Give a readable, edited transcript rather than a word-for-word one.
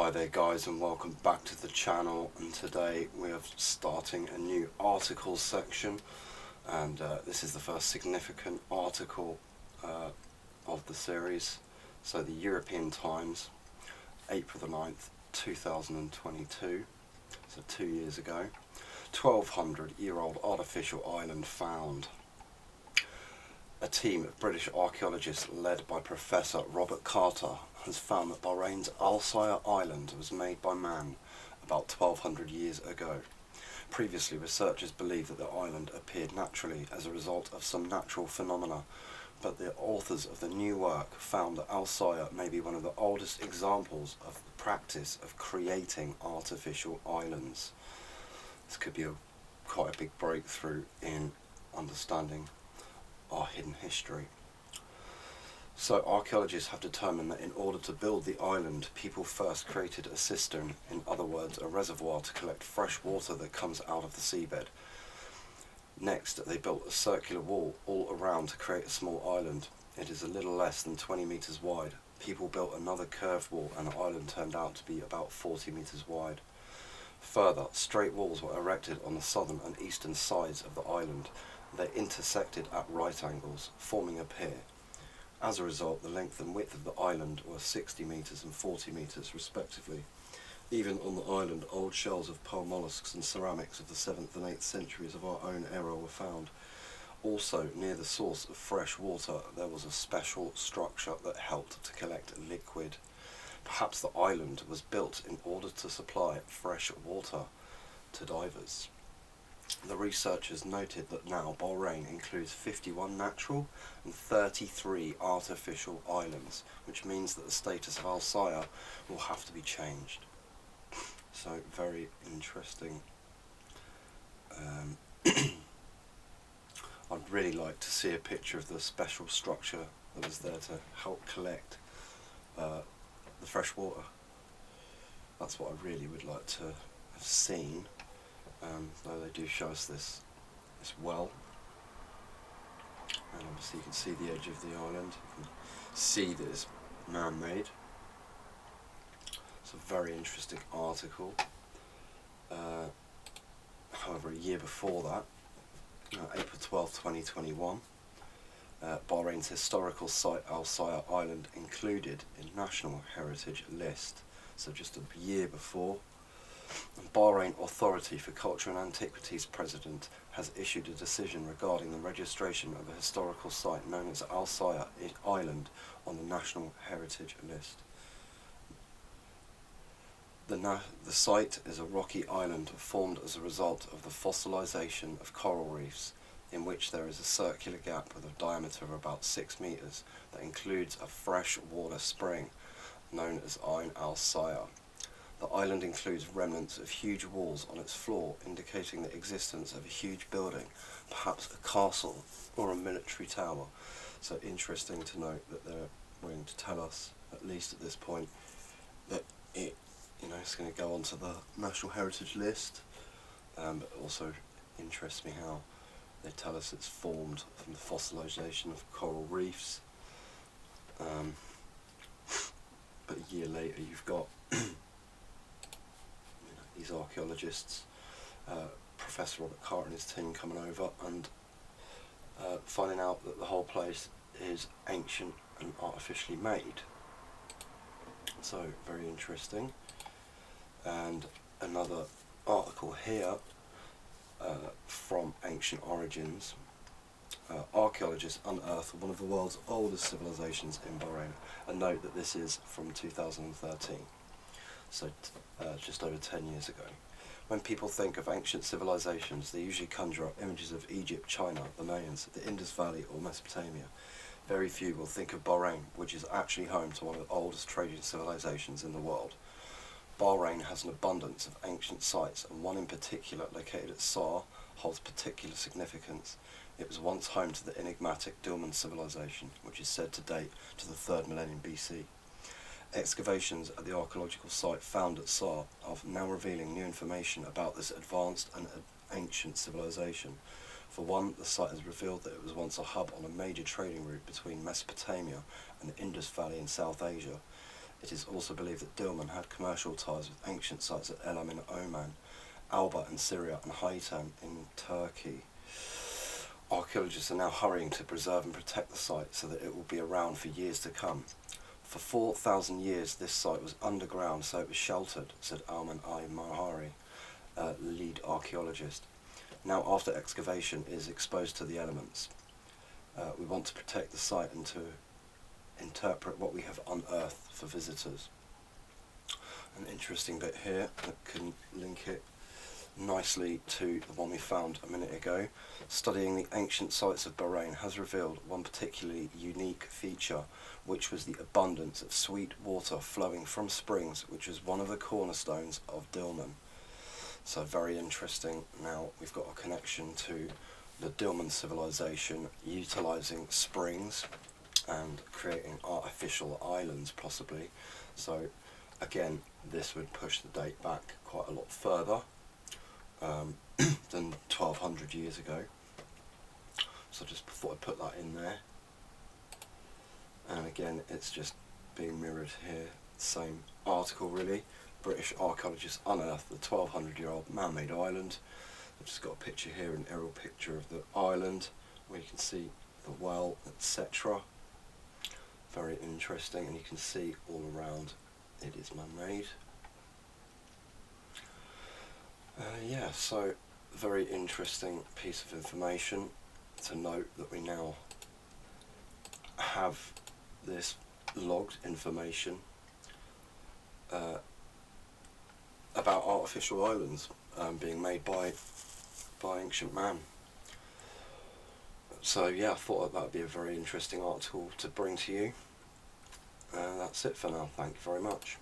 Hi there guys, and welcome back to the channel, and today we are starting a new articles section, and this is the first significant article of the series. So the European Times, April the 9th 2022, so 2 years ago. 1200-year-old artificial island found. A team of British archaeologists led by Professor Robert Carter has found that Bahrain's Sayyah island was made by man about 1200 years ago. Previously, researchers believed that the island appeared naturally as a result of some natural phenomena, but the authors of the new work found that Sayyah may be one of the oldest examples of the practice of creating artificial islands. This could be quite a big breakthrough in understanding our hidden history. So archaeologists have determined that in order to build the island, people first created a cistern, in other words a reservoir, to collect fresh water that comes out of the seabed. Next, they built a circular wall all around to create a small island. It is a little less than 20 meters wide. People built another curved wall, and the island turned out to be about 40 meters wide. Further, straight walls were erected on the southern and eastern sides of the island. They intersected at right angles, forming a pier. As a result, the length and width of the island were 60 metres and 40 metres respectively. Even on the island, old shells of pearl molluscs and ceramics of the 7th and 8th centuries of our own era were found. Also, near the source of fresh water, there was a special structure that helped to collect liquid. Perhaps the island was built in order to supply fresh water to divers. The researchers noted that now Bahrain includes 51 natural and 33 artificial islands, which means that the status of Sayyah will have to be changed. So, very interesting. I'd really like to see a picture of the special structure that was there to help collect the fresh water. That's what I really would like to have seen. Though they do show us this well, and obviously you can see the edge of the island, you can see that it's man-made. It's a very interesting article. However, a year before that, April 12th 2021, Bahrain's historical site Sayyah Island included in National Heritage List, so just a year before. Bahrain Authority for Culture and Antiquities President has issued a decision regarding the registration of a historical site known as Sayyah Island on the National Heritage List. The site is a rocky island formed as a result of the fossilization of coral reefs, in which there is a circular gap with a diameter of about 6 meters that includes a fresh water spring known as Ain al-Sayyah. The island includes remnants of huge walls on its floor, indicating the existence of a huge building, perhaps a castle or a military tower. So interesting to note that they're willing to tell us, at least at this point, that it's going to go onto the National Heritage List. But also interests me how they tell us it's formed from the fossilization of coral reefs. But a year later, you've got these archaeologists, Professor Robert Carter and his team, coming over and finding out that the whole place is ancient and artificially made. So, very interesting. And another article here from Ancient Origins. Archaeologists unearth one of the world's oldest civilizations in Bahrain, and note that this is from 2013. So just over 10 years ago. When people think of ancient civilizations, they usually conjure up images of Egypt, China, the Mayans, the Indus Valley or Mesopotamia. Very few will think of Bahrain, which is actually home to one of the oldest trading civilizations in the world. Bahrain has an abundance of ancient sites, and one in particular, located at Sayyah, holds particular significance. It was once home to the enigmatic Dilmun civilization, which is said to date to the 3rd millennium BC. Excavations at the archaeological site found at Sayyah are now revealing new information about this advanced and ancient civilization. For one, the site has revealed that it was once a hub on a major trading route between Mesopotamia and the Indus Valley in South Asia. It is also believed that Dilmun had commercial ties with ancient sites at Elam in Oman, Alba in Syria, and Haytan in Turkey. Archaeologists are now hurrying to preserve and protect the site so that it will be around for years to come. For 4,000 years this site was underground, so it was sheltered, said Alman Mahari, lead archaeologist. Now after excavation is exposed to the elements, we want to protect the site and to interpret what we have unearthed for visitors. An interesting bit here, I can link it nicely to the one we found a minute ago. Studying the ancient sites of Bahrain has revealed one particularly unique feature, which was the abundance of sweet water flowing from springs, which was one of the cornerstones of Dilmun. So very interesting. Now we've got a connection to the Dilmun civilization utilising springs and creating artificial islands possibly. So again, this would push the date back quite a lot further than 1200 years ago. So just thought I'd put that in there. And again, it's just being mirrored here. Same article really. British archaeologists unearthed the 1200-year-old man-made island. I've just got a picture here, an aerial picture of the island where you can see the well, etc. Very interesting, and you can see all around it is man-made. Yeah, so very interesting piece of information to note that we now have this logged information about artificial islands being made by ancient man. So yeah, I thought that would be a very interesting article to bring to you. That's it for now. Thank you very much.